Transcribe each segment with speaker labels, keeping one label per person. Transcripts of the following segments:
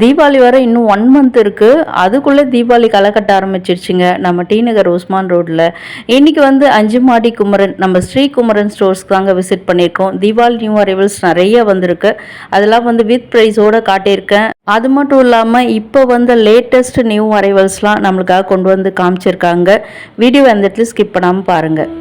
Speaker 1: தீபாவளி வர இன்னும் 1 மந்த் இருக்குது. அதுக்குள்ளே தீபாவளி களை கட்ட ஆரம்பிச்சிருச்சுங்க நம்ம டி நகர் உஸ்மான் ரோட்டில். இன்றைக்கி வந்து 5 மாடி குமரன் நம்ம ஸ்ரீ குமரன் ஸ்டோர்ஸ்க்கு தாங்க விசிட் பண்ணியிருக்கோம். தீபாவளி நியூ அரைவல்ஸ் நிறைய வந்திருக்கு. அதெல்லாம் வந்து வித் ப்ரைஸோடு காட்டியிருக்கேன். அது மட்டும் இல்லாமல் இப்போ வந்து லேட்டஸ்ட் நியூ அரைவல்ஸ்லாம் நம்மளுக்காக கொண்டு வந்து காமிச்சிருக்காங்க. வீடியோ அந்த இடத்துல ஸ்கிப் பண்ணாமல் பாருங்கள்.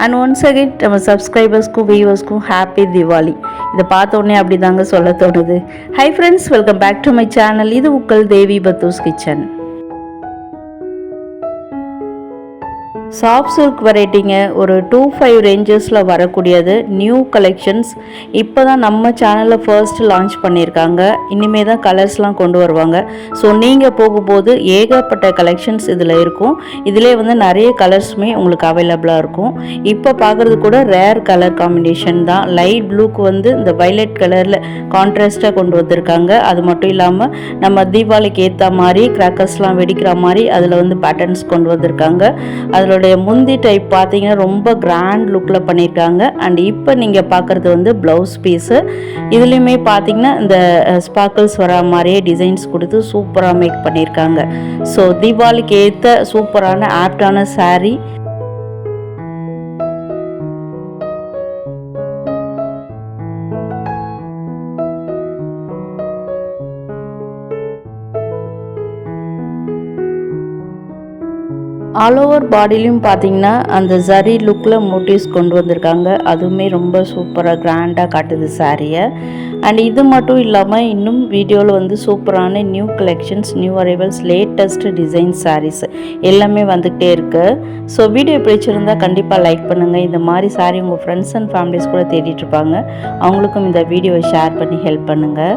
Speaker 1: அண்ட் ஒன்ஸ் அகெயின் நம்ம சப்ஸ்கிரைபர்ஸ்க்கும் வியூவர்ஸ்க்கும் ஹாப்பி தீபாவளி. இதை பார்த்தோன்னே அப்படி தாங்க சொல்ல தோணுது. Hi friends, welcome back to my channel. இது உங்கள் தேவி பத்தூஸ் கிச்சன். சாஃப்ட் சில்க் வெரைட்டிங்க, ஒரு 2-5 ரேஞ்சஸில் வரக்கூடியது நியூ கலெக்ஷன்ஸ். இப்போ தான் நம்ம சேனலில் ஃபர்ஸ்ட் லான்ச் பண்ணியிருக்காங்க. இனிமேல் தான் கலர்ஸ்லாம் கொண்டு வருவாங்க. ஸோ நீங்கள் போகும்போது ஏகப்பட்ட கலெக்ஷன்ஸ் இதில் இருக்கும். இதிலே வந்து நிறைய கலர்ஸுமே உங்களுக்கு அவைலபிளாக இருக்கும். இப்போ பார்க்குறது கூட ரேர் கலர் காம்பினேஷன் தான். லைட் ப்ளூக்கு வந்து இந்த வைலட் கலரில் கான்ட்ராஸ்ட்டாக கொண்டு வந்திருக்காங்க. அது மட்டும் இல்லாமல் நம்ம தீபாவளிக்கு ஏற்ற மாதிரி கிராக்கர்ஸ்லாம் வெடிக்கிற மாதிரி அதில் வந்து பேட்டர்ன்ஸ் கொண்டு வந்திருக்காங்க. அதோட முந்தி டைப் பார்த்தீங்கன்னா ரொம்ப கிராண்ட் லுக்கில் பண்ணியிருக்காங்க. அண்ட் இப்போ நீங்கள் பார்க்குறது வந்து ப்ளவுஸ் பீஸு. இதுலேயுமே பார்த்தீங்கன்னா இந்த ஸ்பார்க்கிள்ஸ் வர மாதிரியே டிசைன்ஸ் கொடுத்து சூப்பராக மேக் பண்ணியிருக்காங்க. ஸோ தீபாவளிக்கு ஏற்ற சூப்பரான ஆப்டான சாரீ. ஆல் ஓவர் பாடிலையும் பார்த்தீங்கன்னா அந்த ஜரி லுக்கில் மோட்டிவ்ஸ் கொண்டு வந்திருக்காங்க. அதுவுமே ரொம்ப சூப்பராக கிராண்டாக காட்டுது சாரியை. அண்ட் இது மட்டும் இல்லாமல் இன்னும் வீடியோவில் வந்து சூப்பரான new collections, new arrivals, latest design sarees எல்லாமே வந்துகிட்டே இருக்குது. ஸோ வீடியோ பிடிச்சிருந்தால் கண்டிப்பாக லைக் பண்ணுங்கள். இந்த மாதிரி சாரீ உங்கள் ஃப்ரெண்ட்ஸ் அண்ட் ஃபேமிலிஸ் கூட தேடிட்டு இருப்பாங்க. அவங்களுக்கும் இந்த வீடியோவை ஷேர் பண்ணி ஹெல்ப் பண்ணுங்கள்.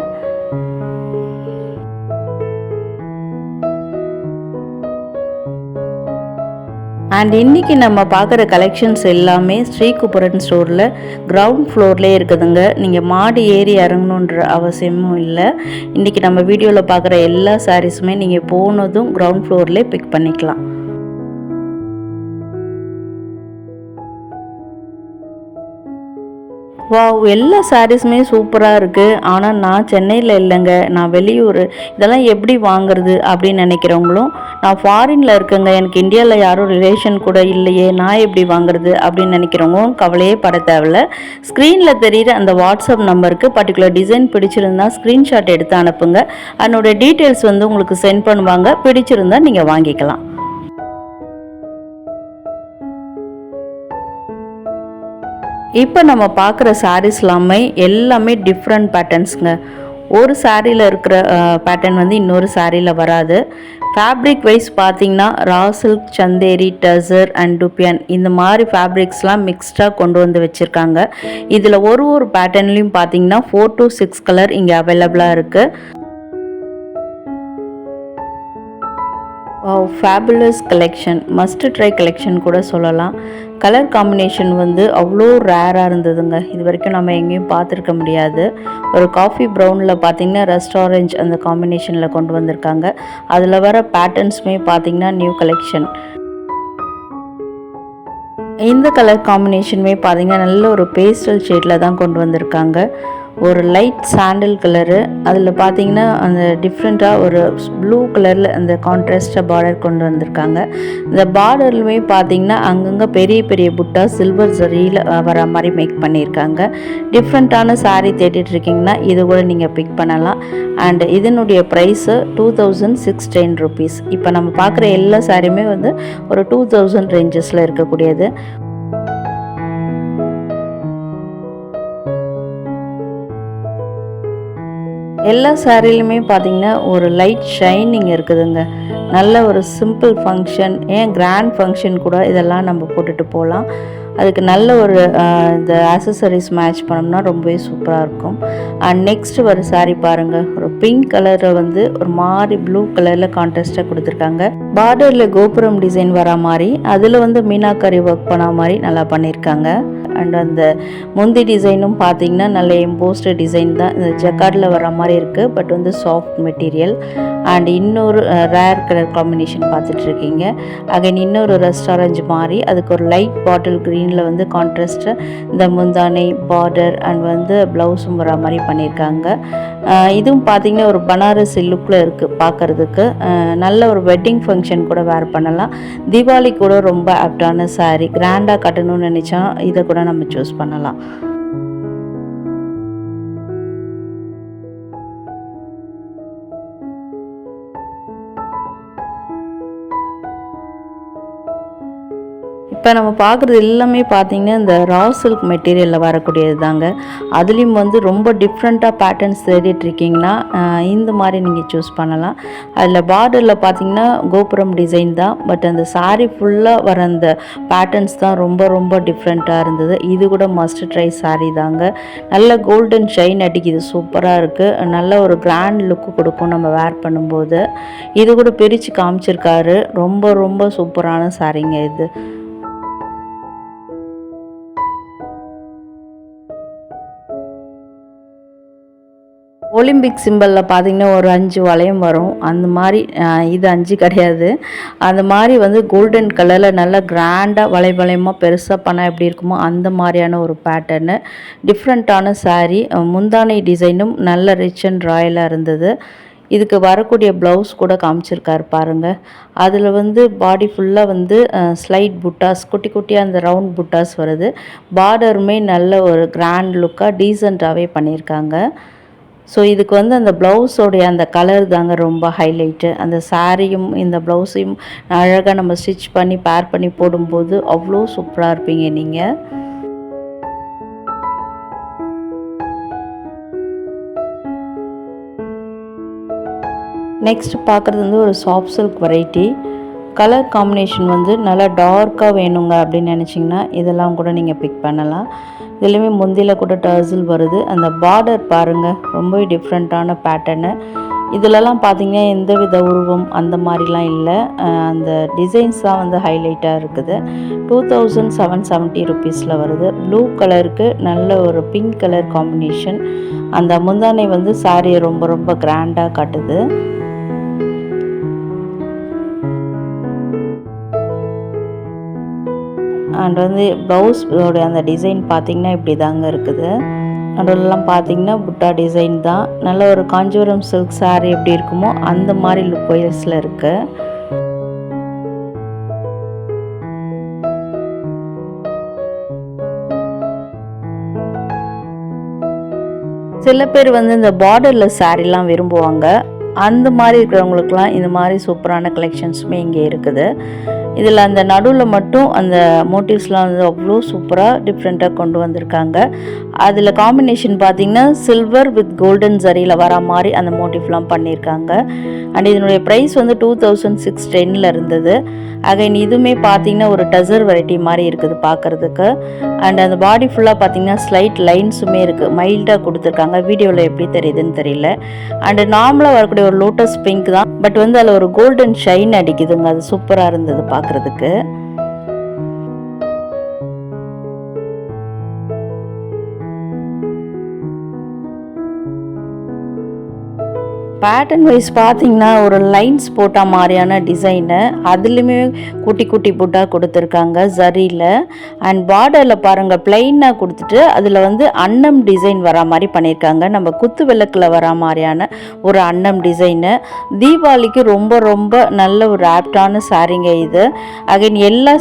Speaker 1: அண்ட் இன்றைக்கி நம்ம பார்க்குற கலெக்ஷன்ஸ் எல்லாமே ஸ்ரீ குமரன் ஸ்டோரில் கிரவுண்ட் ஃப்ளோர்லேயே இருக்குதுங்க. நீங்கள் மாடி ஏறி இறங்கணுன்ற அவசியமும் இல்லை. இன்றைக்கி நம்ம வீடியோவில் பார்க்குற எல்லா சாரீஸுமே நீங்கள் போனதும் கிரவுண்ட் ஃப்ளோர்லேயே பிக் பண்ணிக்கலாம். வாவ், எல்லா சாரீஸுமே சூப்பராக இருக்குது. ஆனால் நான் சென்னையில் இல்லைங்க, நான் வெளியூர். இதெல்லாம் எப்படி வாங்குறது அப்படின்னு நினைக்கிறவங்களும், நான் ஃபாரினில் இருக்கேங்க, எனக்கு இந்தியாவில் யாரும் ரிலேஷன் கூட இல்லையே, நான் எப்படி வாங்குறது அப்படின்னு நினைக்கிறவங்களும் கவலையே பட தேவையில்ல. ஸ்க்ரீனில் தெரிகிற அந்த வாட்ஸ்அப் நம்பருக்கு பர்டிகுலர் டிசைன் பிடிச்சிருந்தா ஸ்க்ரீன்ஷாட் எடுத்து அனுப்புங்க. அதனோட டீட்டெயில்ஸ் வந்து உங்களுக்கு சென்ட் பண்ணுவாங்க. பிடிச்சிருந்தா நீங்கள் வாங்கிக்கலாம். இப்போ நம்ம பார்க்குற சாரீஸ் எல்லாமே டிஃப்ரெண்ட் பேட்டர்ன்ஸுங்க. ஒரு சாரியில் இருக்கிற பேட்டர்ன் வந்து இன்னொரு சாரியில் வராது. ஃபேப்ரிக் வைஸ் பார்த்திங்கன்னா raw silk, Chanderi, tussar and dupion இந்த மாதிரி ஃபேப்ரிக்ஸ்லாம் மிக்ஸ்டாக கொண்டு வந்து வச்சுருக்காங்க. இதில் ஒரு பேட்டர்ன்லேயும் பார்த்திங்கன்னா 4 to 6 கலர் இங்கே அவைலபிளாக இருக்குது. Fabulous collection, must try collection கூட சொல்லலாம். கலர் காம்பினேஷன் வந்து அவ்வளோ ரேராக இருந்ததுங்க. இது வரைக்கும் நம்ம எங்கேயும் பார்த்துருக்க முடியாது. ஒரு காஃபி ப்ரௌனில் பார்த்திங்கன்னா ரஸ்ட் ஆரஞ்ச் அந்த காம்பினேஷனில் கொண்டு வந்திருக்காங்க. அதில் வர பேட்டர்ன்ஸுமே பார்த்திங்கன்னா நியூ கலெக்ஷன். இந்த கலர் காம்பினேஷனுமே பார்த்திங்கன்னா நல்ல ஒரு பேஸ்டல் ஷேடில் தான் கொண்டு வந்திருக்காங்க. ஒரு லைட் சாண்டில் கலரு, அதில் பார்த்தீங்கன்னா அந்த டிஃப்ரெண்ட்டாக ஒரு ப்ளூ கலரில் அந்த கான்ட்ராஸ்டாக பார்டர் கொண்டு வந்திருக்காங்க. இந்த பார்டர்லுமே பார்த்தீங்கன்னா அங்கங்கே பெரிய பெரிய புட்டா சில்வர் ஜரியில் வர மாதிரி மேக் பண்ணியிருக்காங்க. டிஃப்ரெண்ட்டான சாரீ தேடிட்டுருக்கீங்கன்னா இது கூட நீங்கள் பிக் பண்ணலாம். அண்ட் இதனுடைய ப்ரைஸு 2610 rupees. இப்போ நம்ம பார்க்குற எல்லா சாரியுமே வந்து ஒரு 2000 ரேஞ்சஸில் இருக்கக்கூடியது. எல்லா சாரிலையுமே பார்த்திங்கன்னா ஒரு லைட் ஷைனிங் இருக்குதுங்க. நல்ல ஒரு சிம்பிள் ஃபங்க்ஷன், ஏன் கிராண்ட் ஃபங்க்ஷன் கூட இதெல்லாம் நம்ம போட்டுட்டு போகலாம். அதுக்கு நல்ல ஒரு இந்த ஆக்சசரிஸ் மேட்ச் பண்ணோம்னா ரொம்பவே சூப்பராக இருக்கும். அண்ட் நெக்ஸ்ட் ஒரு சாரீ பாருங்கள், ஒரு பிங்க் கலரில் வந்து ஒரு மாதிரி ப்ளூ கலரில் கான்ட்ராஸ்டாக கொடுத்துருக்காங்க. பார்டரில் கோபுரம் டிசைன் வர மாதிரி, அதில் வந்து மீனாக்கரி ஒர்க் பண்ண மாதிரி நல்லா பண்ணியிருக்காங்க. அண்ட் அந்த முந்தி டிசைனும் பார்த்தீங்கன்னா நல்ல எம்போஸ்டு டிசைன் தான். இந்த ஜக்கார்டில் வர மாதிரி இருக்குது, பட் வந்து சாஃப்ட் மெட்டீரியல். அண்ட் இன்னொரு ரேர் கலர் காம்பினேஷன் பார்த்துட்ருக்கீங்க. அகைன் இன்னொரு ரஸ்ட் ஆரஞ்சு மாதிரி, அதுக்கு ஒரு லைட் பாட்டில் க்ரீன் க்ரீனில் வந்து கான்ட்ராஸ்ட்டு இந்த முந்தானை பார்டர் அண்ட் வந்து ப்ளவுஸும் வர மாதிரி பண்ணியிருக்காங்க. இதுவும் பார்த்திங்கன்னா ஒரு பனாரஸ் லுக்கில் இருக்குது பார்க்குறதுக்கு. நல்ல ஒரு வெட்டிங் ஃபங்க்ஷன் கூட வேர் பண்ணலாம். தீபாவளி கூட ரொம்ப ஆப்டான சாரீ. கிராண்டாக கட்டணும்னு நினச்சா இதை கூட நம்ம சூஸ் பண்ணலாம். இப்போ நம்ம பார்க்குறது எல்லாமே பார்த்திங்கன்னா இந்த ரா சில்க் மெட்டீரியலில் வரக்கூடியது தாங்க. அதுலேயும் வந்து ரொம்ப டிஃப்ரெண்ட்டாக பேட்டர்ன்ஸ் தேடிட்டுருக்கீங்கன்னா இந்த மாதிரி நீங்கள் சூஸ் பண்ணலாம். அதில் பார்டரில் பார்த்திங்கன்னா கோபுரம் டிசைன் தான், பட் அந்த சாரீ ஃபுல்லாக வர அந்த பேட்டர்ன்ஸ் தான் ரொம்ப ரொம்ப டிஃப்ரெண்ட்டாக இருந்தது. இது கூட மஸ்ட் ட்ரை சாரீ தாங்க. நல்ல கோல்டன் ஷைன் அடிக்குது, சூப்பராக இருக்குது. நல்ல ஒரு கிராண்ட் லுக்கு கொடுக்கும் நம்ம வேர் பண்ணும்போது. இது கூட பிரித்து காமிச்சிருக்காரு. ரொம்ப ரொம்ப சூப்பரான சாரீங்க இது. ஒலிம்பிக் சிம்பிளில் பார்த்திங்கன்னா ஒரு 5 வளையம் வரும். அந்த மாதிரி இது 5 கிடையாது. அந்த மாதிரி வந்து கோல்டன் கலரில் நல்லா கிராண்டாக வளையமாக பெருசாக பண்ணால் எப்படி இருக்குமோ அந்த மாதிரியான ஒரு பேட்டர்னு. டிஃப்ரெண்ட்டான சாரீ. முந்தானை டிசைனும் நல்ல ரிச் அண்ட் ராயலாக இருந்தது. இதுக்கு வரக்கூடிய ப்ளவுஸ் கூட காமிச்சிருக்காரு பாருங்கள். அதில் வந்து பாடி ஃபுல்லாக வந்து ஸ்லைட் புட்டாஸ், குட்டி குட்டியாக அந்த ரவுண்ட் புட்டாஸ் வருது. பார்டருமே நல்ல ஒரு கிராண்ட் லுக்காக டீசெண்டாகவே பண்ணியிருக்காங்க. ஸோ இதுக்கு வந்து அந்த ப்ளவுஸோடைய அந்த கலர் தாங்க ரொம்ப ஹைலைட்டு. அந்த சாரியும் இந்த ப்ளவுஸையும் அழகாக நம்ம ஸ்டிச் பண்ணி பேர் பண்ணி போடும்போது அவ்வளோ சூப்பராக இருப்பீங்க நீங்கள். நெக்ஸ்ட் பார்க்குறது வந்து ஒரு soft silk variety. Colour combination வந்து நல்லா டார்க்காக வேணுங்க அப்படின்னு நினச்சிங்கன்னா இதெல்லாம் கூட நீங்கள் பிக் பண்ணலாம். இதுலேயுமே முந்தியில் கூட டர்சில் வருது. அந்த பார்டர் பாருங்கள், ரொம்பவே டிஃப்ரெண்ட்டான பேட்டர்னு. இதிலலாம் பார்த்திங்கன்னா எந்த வித உருவம் அந்த மாதிரிலாம் இல்லை. அந்த டிசைன்ஸ் தான் வந்து ஹைலைட்டாக இருக்குது. 2770 ருபீஸில் வருது. ப்ளூ கலருக்கு நல்ல ஒரு பிங்க் கலர் காம்பினேஷன். அந்த முந்தானை வந்து சாரியை ரொம்ப ரொம்ப கிராண்டாக காட்டுது. அண்ட் வந்து ப்ளவுஸோட அந்த டிசைன் பார்த்திங்கன்னா இப்படி தாங்க இருக்குது. அதெல்லாம் பார்த்திங்கன்னா புட்டா டிசைன் தான். நல்ல ஒரு காஞ்சிபுரம் சில்க் சாரீ எப்படி இருக்குமோ அந்த மாதிரி லுக் வைஸில் இருக்குது. சில பேர் வந்து இந்த பார்டரில் சாரீலாம் விரும்புவாங்க. அந்த மாதிரி இருக்கிறவங்களுக்குலாம் இந்த மாதிரி சூப்பரான கலெக்ஷன்ஸுமே இங்கே இருக்குது. இதில் அந்த நடுவில் மட்டும் அந்த மோட்டிவ்ஸ்லாம் வந்து அவ்வளோ சூப்பராக டிஃப்ரெண்ட்டாக கொண்டு வந்திருக்காங்க. அதில் காம்பினேஷன் பார்த்திங்கன்னா சில்வர் வித் கோல்டன் ஜரியில் வர மாதிரி அந்த மோட்டிவ்லாம் பண்ணியிருக்காங்க. அண்ட் இதனுடைய ப்ரைஸ் வந்து 2610 இருந்தது. அகைன் இதுவுமே பார்த்திங்கன்னா ஒரு டசர் வெரைட்டி மாதிரி இருக்குது பார்க்குறதுக்கு. அண்ட் அந்த பாடி ஃபுல்லாக பார்த்திங்கன்னா ஸ்லைட் லைன்ஸுமே இருக்குது, மைல்டாக கொடுத்துருக்காங்க. வீடியோவில் எப்படி தெரியுதுன்னு தெரியல. அண்டு நார்மலாக வரக்கூடிய ஒரு லோட்டஸ் பிங்க் தான், பட் வந்து அதில் ஒரு கோல்டன் ஷைன் அடிக்குதுங்க. அது சூப்பராக இருந்தது பார்க்குறதுக்கு. பேட்டர்ன் வைஸ் பார்த்திங்கன்னா ஒரு லைன்ஸ் போட்ட மாதிரியான டிசைனு. அதுலேயுமே குட்டி குட்டி புட்டாக கொடுத்துருக்காங்க ஜரியில். அண்ட் பார்டரில் பாருங்கள் பிளெயினாக கொடுத்துட்டு அதில் வந்து அன்னம் டிசைன் வரா மாதிரி பண்ணியிருக்காங்க. நம்ம குத்து விளக்கில் வரா மாதிரியான ஒரு அன்னம் டிசைனு. தீபாவளிக்கு ரொம்ப ரொம்ப நல்ல ஒரு ஆப்டான சாரீங்க இது. அகைன் எல்லா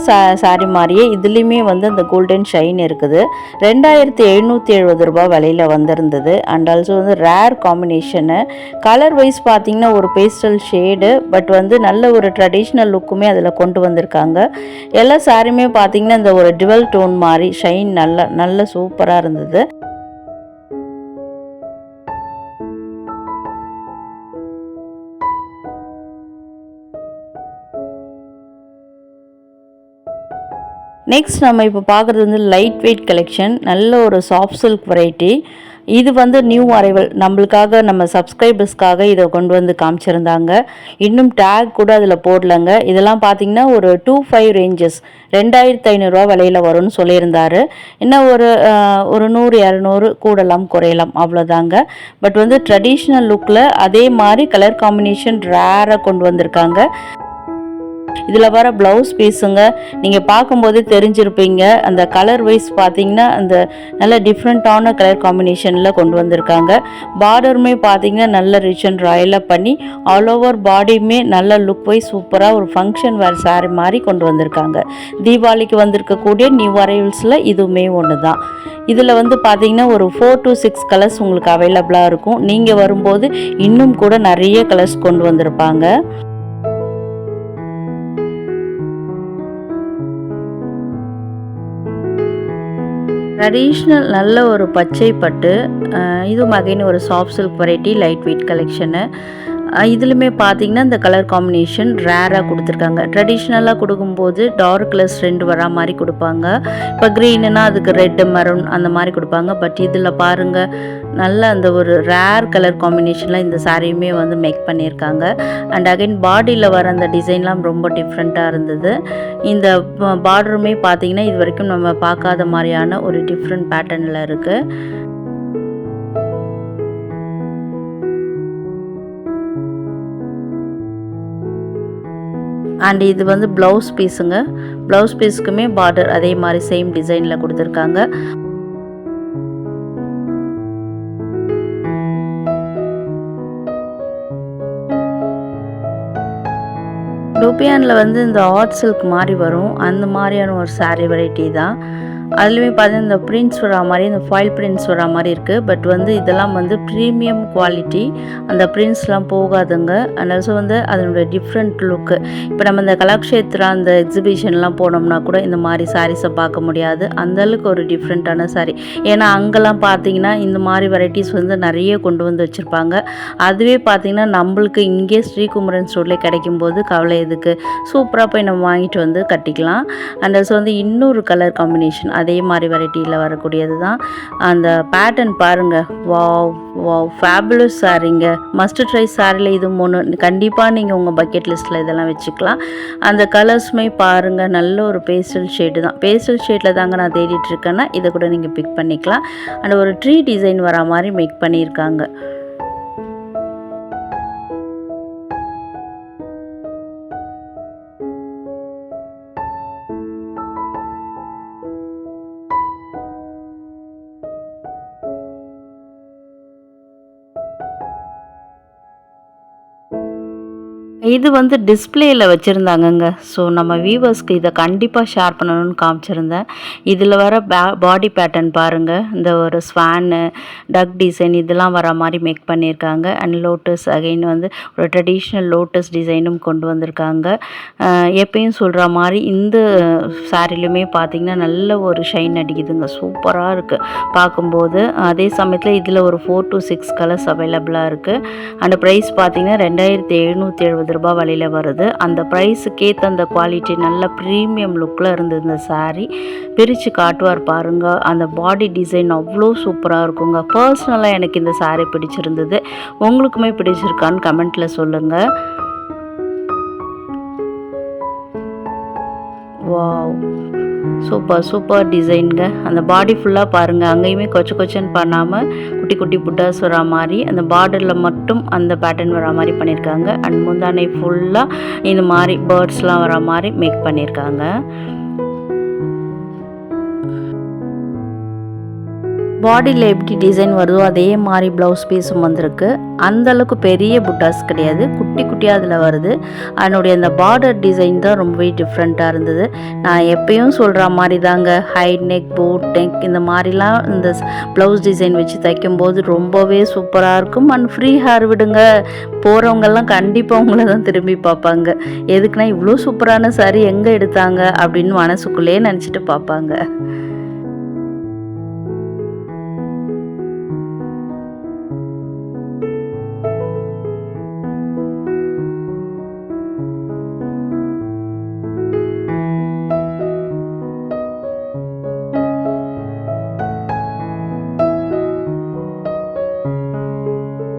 Speaker 1: சாரீ மாதிரியே இதுலேயுமே வந்து அந்த கோல்டன் ஷைன் இருக்குது. 2770 ரூபா விலையில் வந்திருந்தது. அண்ட் ஆல்சோ வந்து ரேர் காம்பினேஷனு. கலர் வைஸ் பார்த்தீங்கன்னா ஒரு பேஸ்டல் ஷேடு, பட் வந்து நல்ல ஒரு ட்ரெடிஷ்னல் லுக்குமே அதில் கொண்டு வந்திருக்காங்க. எல்லா சாரியுமே பார்த்தீங்கன்னா இந்த ஒரு டுவல் டோன் மாதிரி ஷைன் நல்ல சூப்பராக இருந்தது. நெக்ஸ்ட் நம்ம இப்போ பார்க்குறது வந்து லைட் வெயிட் கலெக்ஷன். நல்ல ஒரு சாஃப்ட் சில்க் வெரைட்டி. இது வந்து நியூ அரைவல், நம்மளுக்காக நம்ம சப்ஸ்கிரைபர்ஸ்க்காக இதை கொண்டு வந்து காமிச்சிருந்தாங்க. இன்னும் டேக் கூட அதில் போடலைங்க. இதெல்லாம் பார்த்திங்கன்னா ஒரு 25 ரேஞ்சஸ் 2500 விலையில் வரும்னு சொல்லியிருந்தாரு. இன்னும் ஒரு 100-200 கூடலாம் குறையலாம், அவ்வளோதாங்க. பட் வந்து ட்ரெடிஷ்னல் லுக்கில் அதே மாதிரி கலர் காம்பினேஷன் ரேராக கொண்டு வந்திருக்காங்க. இதில் வர ப்ளவுஸ் பீஸுங்க நீங்கள் பார்க்கும்போதே தெரிஞ்சிருப்பீங்க. அந்த கலர் வைஸ் பார்த்தீங்கன்னா அந்த நல்ல டிஃப்ரெண்ட்டான கலர் காம்பினேஷனில் கொண்டு வந்திருக்காங்க. பார்டருமே பார்த்தீங்கன்னா நல்ல ரிச் அண்ட் ராயலாக பண்ணி ஆல் ஓவர் பாடியுமே நல்ல லுக் வைஸ் சூப்பராக ஒரு ஃபங்க்ஷன் வேர் சாரீ மாதிரி கொண்டு வந்திருக்காங்க. தீபாவளிக்கு வந்திருக்கக்கூடிய நியூ அரைவல்ஸில் இதுவுமே ஒன்று தான். இதில் வந்து பார்த்தீங்கன்னா ஒரு 4 to 6 கலர்ஸ் உங்களுக்கு அவைலபிளாக இருக்கும். நீங்கள் வரும்போது இன்னும் கூட நிறைய கலர்ஸ் கொண்டு வந்திருப்பாங்க. ட்ரெடிஷ்னல் நல்ல ஒரு பச்சை பட்டு, இதுவும் அகைன் ஒரு soft silk variety light weight collection. இதுலையுமே பார்த்தீங்கன்னா இந்த கலர் காம்பினேஷன் ரேராக கொடுத்துருக்காங்க. ட்ரெடிஷ்னலாக கொடுக்கும்போது டார்க் கலர்ஸ் 2 வரா மாதிரி கொடுப்பாங்க. இப்போ க்ரீனுன்னா அதுக்கு ரெட்டு மெரூன் அந்த மாதிரி கொடுப்பாங்க. பட் இதில் பாருங்கள் நல்ல அந்த ஒரு ரேர் கலர் காம்பினேஷனில் இந்த சாரியுமே வந்து மேக் பண்ணியிருக்காங்க. அண்ட் அகைன் பாடியில் வர அந்த டிசைன்லாம் ரொம்ப டிஃப்ரெண்ட்டாக இருந்தது. இந்த பார்டருமே பார்த்தீங்கன்னா இது வரைக்கும் நம்ம பார்க்காத மாதிரியான ஒரு டிஃப்ரெண்ட் பேட்டர்னில் இருக்குது. அண்ட் இது வந்து ப்ளவுஸ் பீஸுங்க. ப்ளவுஸ் பீஸுக்குமே பார்டர் அதே மாதிரி சேம் டிசைனில் கொடுத்துருக்காங்க. லூபியானில் வந்து இந்த ஆர்ட் சில்க் மாதிரி வரும், அந்த மாதிரியான ஒரு சாரீ வெரைட்டி தான். அதுலேயுமே பார்த்தீங்கன்னா இந்த பிரிண்ட்ஸ் வரா மாதிரி, இந்த ஃபாயில் பிரிண்ட்ஸ் வரா மாதிரி இருக்குது. பட் வந்து இதெல்லாம் வந்து ப்ரீமியம் குவாலிட்டி, அந்த பிரிண்ட்ஸ்லாம் போகாதுங்க. அண்ட் ஆல்சோ வந்து அதனுடைய டிஃப்ரெண்ட் லுக்கு. இப்போ நம்ம இந்த கலாக்ஷேத்ரா அந்த எக்ஸிபிஷன்லாம் போனோம்னா கூட இந்த மாதிரி சாரீஸை பார்க்க முடியாது. அந்தளவுக்கு ஒரு டிஃப்ரெண்ட்டான சாரீ. ஏன்னா அங்கெல்லாம் பார்த்தீங்கன்னா இந்த மாதிரி வெரைட்டிஸ் வந்து நிறைய கொண்டு வந்து வச்சுருப்பாங்க. அதுவே பார்த்தீங்கன்னா நம்மளுக்கு இங்கே ஸ்ரீகுமரன் ஸ்டோர்லேயே கிடைக்கும்போது கவலை எதுக்கு, சூப்பராக போய் நம்ம வாங்கிட்டு வந்து கட்டிக்கலாம். அண்ட் ஆல்சோ வந்து இன்னொரு கலர் காம்பினேஷன் அதே மாதிரி வெரைட்டியில் வரக்கூடியது தான். அந்த பேட்டர்ன் பாருங்கள், வாவ் வாவ் ஃபேபுலஸ் சாரீங்க. மஸ்ட் ட்ரை சாரியில் இது ஒன்று கண்டிப்பாக நீங்கள் உங்கள் பக்கெட் லிஸ்ட்டில் இதெல்லாம் வச்சுக்கலாம். அந்த கலர்ஸுமே பாருங்கள் நல்ல ஒரு பேஸ்டல் ஷேடு தான். பேஸ்டல் ஷேடில் தாங்க நான் தேடிட்டுருக்கேன்னா இதை கூட நீங்கள் பிக் பண்ணிக்கலாம். அண்ட் ஒரு ட்ரீ டிசைன் வரா மாதிரி மேக் பண்ணியிருக்காங்க. இது வந்து டிஸ்பிளேயில் வச்சுருந்தாங்கங்க. ஸோ நம்ம வியூவர்ஸ்க்கு இதை கண்டிப்பாக ஷேர் பண்ணணும்னு காமிச்சிருந்தேன். இதில் வர பாடி பேட்டர்ன் பாருங்கள், இந்த ஒரு ஸ்வானு டக் டிசைன் இதெல்லாம் வர மாதிரி மேக் பண்ணியிருக்காங்க. அண்ட் லோட்டஸ் அகைன் வந்து ஒரு ட்ரெடிஷ்னல் லோட்டஸ் டிசைனும் கொண்டு வந்திருக்காங்க. எப்பயும் சொல்கிற மாதிரி இந்த சாரிலுமே பார்த்திங்கன்னா நல்ல ஒரு ஷைன் அடிக்குதுங்க, சூப்பராக இருக்குது பார்க்கும்போது. அதே சமயத்தில் இதில் ஒரு 4 to 6 கலர்ஸ் அவைலபிளாக இருக்குது. அண்ட் ப்ரைஸ் பார்த்திங்கன்னா 2770 ரூபா வழியில் வருது. அந்த ப்ரைஸுக்கேற்ற அந்த குவாலிட்டி நல்ல ப்ரீமியம் லுக்கில் இருந்தது. இந்த சாரீ பிரித்து காட்டுவார் பாருங்கள். அந்த பாடி டிசைன் அவ்வளோ சூப்பராக இருக்குங்க. பர்சனலாக எனக்கு இந்த சாரீ பிடிச்சிருந்தது. உங்களுக்குமே பிடிச்சிருக்கான்னு கமெண்ட்டில் சொல்லுங்கள். வாவ் சூப்பர் சூப்பர் டிசைனுங்க. அந்த பாடி ஃபுல்லாக பாருங்கள், அங்கேயுமே கொச்சு கொச்சுன்னு பண்ணாமல் குட்டி குட்டி புட்டாஸ் வரா மாதிரி அந்த பார்டரில் மட்டும் அந்த பேட்டர்ன் வரா மாதிரி பண்ணியிருக்காங்க. அண்ட் முந்தானை ஃபுல்லாக இந்த மாதிரி பேர்ட்ஸ்லாம் வரா மாதிரி மேக் பண்ணியிருக்காங்க. பாடியில் எப்படி டிசைன் வருதோ அதே மாதிரி ப்ளவுஸ் பீஸும் வந்திருக்கு. அந்தளவுக்கு பெரிய புட்டாஸ் கிடையாது, குட்டி குட்டியாக அதில் வருது. அதனுடைய அந்த பார்டர் டிசைன் தான் ரொம்பவே டிஃப்ரெண்ட்டாக இருந்தது. நான் எப்பயும் சொல்கிற மாதிரி தாங்க, ஹை நெக் போட் நெக் இந்த மாதிரிலாம் இந்த ப்ளவுஸ் டிசைன் வச்சு தைக்கும்போது ரொம்பவே சூப்பராக இருக்கும். அண்ட் ஃப்ரீ ஹேர் விடுங்க, போகிறவங்கெல்லாம் கண்டிப்பாக உங்களை தான் திரும்பி பார்ப்பாங்க. எதுக்குன்னா இவ்வளோ சூப்பரான சாரி எங்கே எடுத்தாங்க அப்படின்னு மனசுக்குள்ளேயே நினச்சிட்டு பார்ப்பாங்க.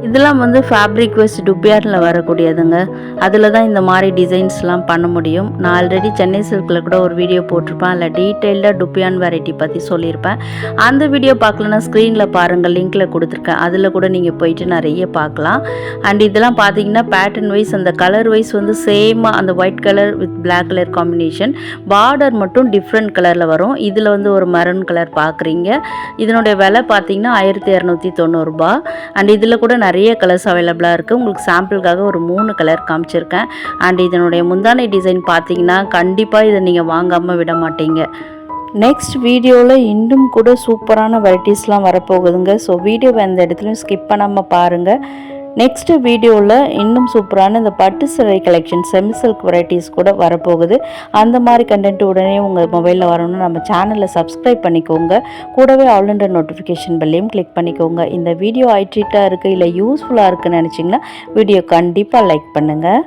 Speaker 1: இதில் இதெல்லாம் வந்து ஃபேப்ரிக் வைஸ் டுப்பியாட்டில் வரக்கூடியதுங்க. அதில் தான் இந்த மாதிரி டிசைன்ஸ்லாம் பண்ண முடியும். நான் ஆல்ரெடி சென்னை சில்கில் கூட ஒரு வீடியோ போட்டிருப்பேன். அதில் டீட்டெயில்டாக டுப்பியான் வெரைட்டி பற்றி சொல்லியிருப்பேன். அந்த வீடியோ பார்க்கலன்னா ஸ்க்ரீனில் பாருங்கள், லிங்க்கில் கொடுத்துருக்கேன். அதில் கூட நீங்கள் போயிட்டு நிறைய பார்க்கலாம். அண்ட் இதெல்லாம் பார்த்தீங்கன்னா பேட்டர்ன் வைஸ் அந்த கலர் வைஸ் வந்து சேமாக அந்த white colour with black colour combination, border மட்டும் டிஃப்ரெண்ட் கலரில் வரும். இதில் வந்து ஒரு மெரூன் கலர் பார்க்குறீங்க. இதனுடைய விலை பார்த்தீங்கன்னா 1290 ரூபா. அண்ட் இதில் கூட நிறைய கலர்ஸ் அவைலபிளாக இருக்குது. உங்களுக்கு சாம்பிளுக்காக ஒரு 3 கலர் காமிச்சிருக்கேன். அண்ட் இதனுடைய முந்தானை டிசைன் பார்த்தீங்கன்னா கண்டிப்பாக இதை நீங்கள் வாங்காமல் விட மாட்டீங்க. நெக்ஸ்ட் வீடியோவில் இன்னும் கூட சூப்பரான வெரைட்டிஸ்லாம் வரப்போகுதுங்க. ஸோ வீடியோவை அந்த இடத்துலையும் ஸ்கிப் பண்ணாமல் பாருங்கள். நெக்ஸ்ட் வீடியோவில் இன்னும் சூப்பரான இந்த பட்டு சிலை கலெக்ஷன் செமி சில்க் வெரைட்டிஸ் கூட வரப்போகுது. அந்த மாதிரி கண்டென்ட் உடனே உங்கள் மொபைலில் வரணும்னு நம்ம சேனலை சப்ஸ்கிரைப் பண்ணிக்கோங்க. கூடவே ஆல் அண்ட் நோட்டிஃபிகேஷன் பெல்லையும் கிளிக் பண்ணிக்கோங்க. இந்த வீடியோ ஐட்ரீட்டாக இருக்குது இல்லை யூஸ்ஃபுல்லாக இருக்குன்னு நினச்சிங்கன்னா வீடியோ கண்டிப்பாக லைக் பண்ணுங்கள்.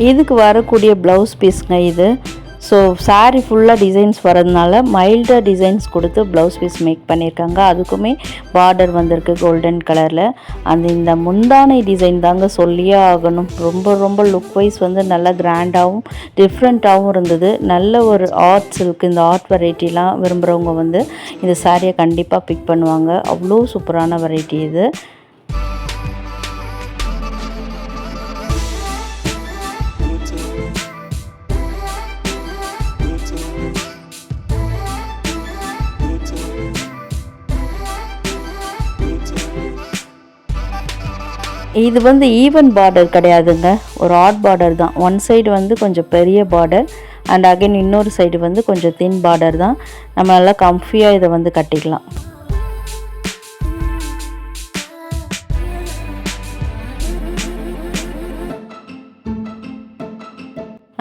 Speaker 1: இதுக்கு வரக்கூடிய ப்ளவுஸ் பீஸுங்க இது. ஸோ சாரீ ஃபுல்லாக டிசைன்ஸ் வரதுனால மைல்டாக டிசைன்ஸ் கொடுத்து ப்ளவுஸ் பீஸ் மேக் பண்ணியிருக்காங்க. அதுக்குமே பார்டர் வந்திருக்கு கோல்டன் கலரில். இந்த முந்தானை டிசைன் தாங்க சொல்லியே ஆகணும். ரொம்ப லுக் வைஸ் வந்து நல்லா கிராண்டாகவும் டிஃப்ரெண்ட்டாகவும் இருந்தது. நல்ல ஒரு ஆர்ட்ஸ் இருக்குது. இந்த ஆர்ட் வெரைட்டிலாம் விரும்புகிறவங்க வந்து இந்த சாரியை கண்டிப்பாக பிக் பண்ணுவாங்க. அவ்வளோ சூப்பரான வெரைட்டி இது. இது வந்து ஈவன் பார்டர் கிடையாதுங்க, ஒரு ஆட் பார்டர் தான். ஒன் சைடு வந்து கொஞ்சம் பெரிய பார்டர் அண்ட் அகைன் இன்னொரு சைடு வந்து கொஞ்சம் தின் பார்டர் தான். நம்ம நல்லா கம்ஃபியாக இதை வந்து கட்டிக்கலாம்.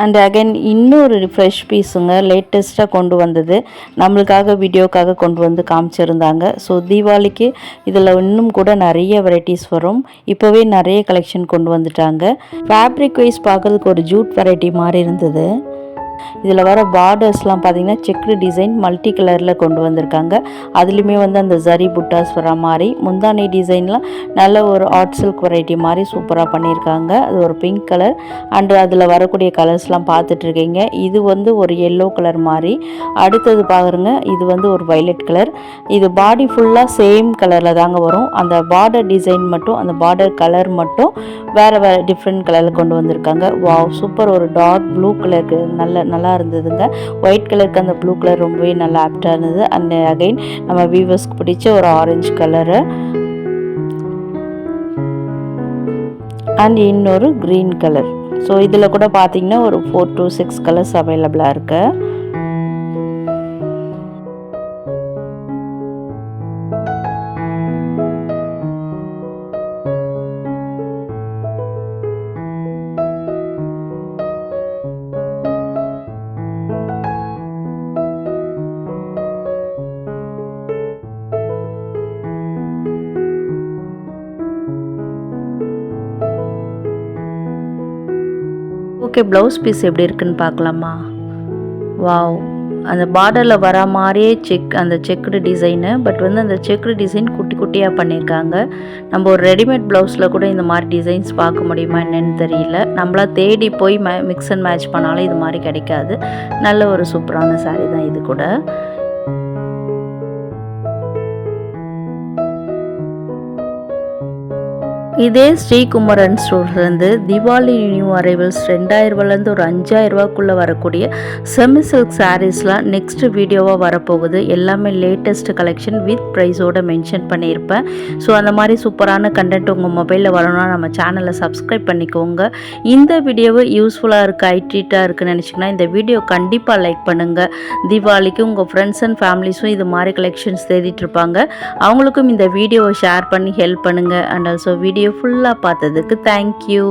Speaker 1: அண்ட் அகைன் இன்னொரு ஃப்ரெஷ் பீஸுங்க, லேட்டஸ்ட்டாக கொண்டு வந்தது, நம்மளுக்காக வீடியோக்காக கொண்டு வந்து காமிச்சிருந்தாங்க. ஸோ தீபாவளிக்கு இதில் இன்னும் கூட நிறைய வெரைட்டிஸ் வரும். இப்போவே நிறைய கலெக்ஷன் கொண்டு வந்துட்டாங்க. ஃபேப்ரிக் வைஸ் பார்க்குறதுக்கு ஒரு ஜூட் வெரைட்டி மாதிரி இருந்தது. இதில் வர பார்டர்ஸ்லாம் பார்த்திங்கன்னா செக்டு டிசைன் மல்டி கலரில் கொண்டு வந்திருக்காங்க. அதுலேயுமே வந்து அந்த ஜரி புட்டாஸ் வர மாதிரி முந்தானை டிசைன்லாம் நல்ல ஒரு ஆர்ட் சில்க் வெரைட்டி மாதிரி சூப்பராக பண்ணியிருக்காங்க. அது ஒரு பிங்க் கலர் அண்டு அதில் வரக்கூடிய கலர்ஸ்லாம் பார்த்துட்ருக்கீங்க. இது வந்து ஒரு எல்லோ கலர் மாதிரி. அடுத்தது பாருங்க, இது வந்து ஒரு வைலட் கலர். இது பாடி ஃபுல்லாக சேம் கலரில் தாங்க வரும். அந்த பார்டர் டிசைன் மட்டும், அந்த பார்டர் கலர் மட்டும் வேறு டிஃப்ரெண்ட் கலரில் கொண்டு வந்திருக்காங்க. Wow, super. ஒரு டார்க் ப்ளூ கலருக்கு நல்லா இருந்ததுங்க. ஒயிட் கலருக்கு அந்த ப்ளூ கலர் ரொம்பவே நல்லா ஆப்டாக இருந்தது. அண்ட் அகைன் நம்ம வீவர்ஸ்க்கு பிடிச்ச ஒரு ஆரஞ்சு கலரு அண்ட் இன்னொரு க்ரீன் கலர். ஸோ இதில் கூட பார்த்தீங்கன்னா ஒரு 4 to 6 கலர்ஸ் அவைலபிளாக இருக்குது. ஓகே, ப்ளவுஸ் பீஸ் எப்படி இருக்குன்னு பார்க்கலாமா? வாவ், அந்த பார்டரில் வர மாதிரியே அந்த செக்குடு டிசைனு. பட் வந்து அந்த செக்குடு டிசைன் குட்டி குட்டியாக பண்ணியிருக்காங்க. நம்ம ஒரு ரெடிமேட் ப்ளவுஸில் கூட இந்த மாதிரி டிசைன்ஸ் பார்க்க முடியுமா என்னன்னு தெரியல. நம்மளா தேடி போய் மிக்ஸ் அண்ட் மேட்ச் பண்ணாலும் இது மாதிரி கிடைக்காது. நல்ல ஒரு சூப்பரான சாரீ தான் இது கூட. இதே ஸ்ரீகுமரன் ஸ்டோர்லேருந்து தீபாவளி நியூ அரைவல்ஸ் 2000 ஒரு 5000 வரக்கூடிய செமி சில்க் சாரீஸ்லாம் நெக்ஸ்ட் வீடியோவாக வரப்போகுது. எல்லாமே லேட்டஸ்ட் கலெக்ஷன் வித் ப்ரைஸோடு மென்ஷன் பண்ணியிருப்பேன். ஸோ அந்த மாதிரி சூப்பரான கண்டென்ட் உங்கள் மொபைலில் வரணும்னா நம்ம சேனலை சப்ஸ்கிரைப் பண்ணிக்கோங்க. இந்த வீடியோவை யூஸ்ஃபுல்லாக இருக்குது, ஐட்ரீட்டாக இருக்குன்னு நினச்சிங்கன்னா இந்த வீடியோ கண்டிப்பாக லைக் பண்ணுங்கள். தீபாவளிக்கு உங்கள் ஃப்ரெண்ட்ஸ் அண்ட் ஃபேமிலிஸும் இது மாதிரி கலெக்ஷன்ஸ் தேடிட்டுருப்பாங்க. அவங்களுக்கும் இந்த வீடியோவை ஷேர் பண்ணி ஹெல்ப் பண்ணுங்கள். அண்ட் ஆல்சோ வீடியோ ஃபுல்லாக பார்த்ததுக்கு தேங்க்யூ.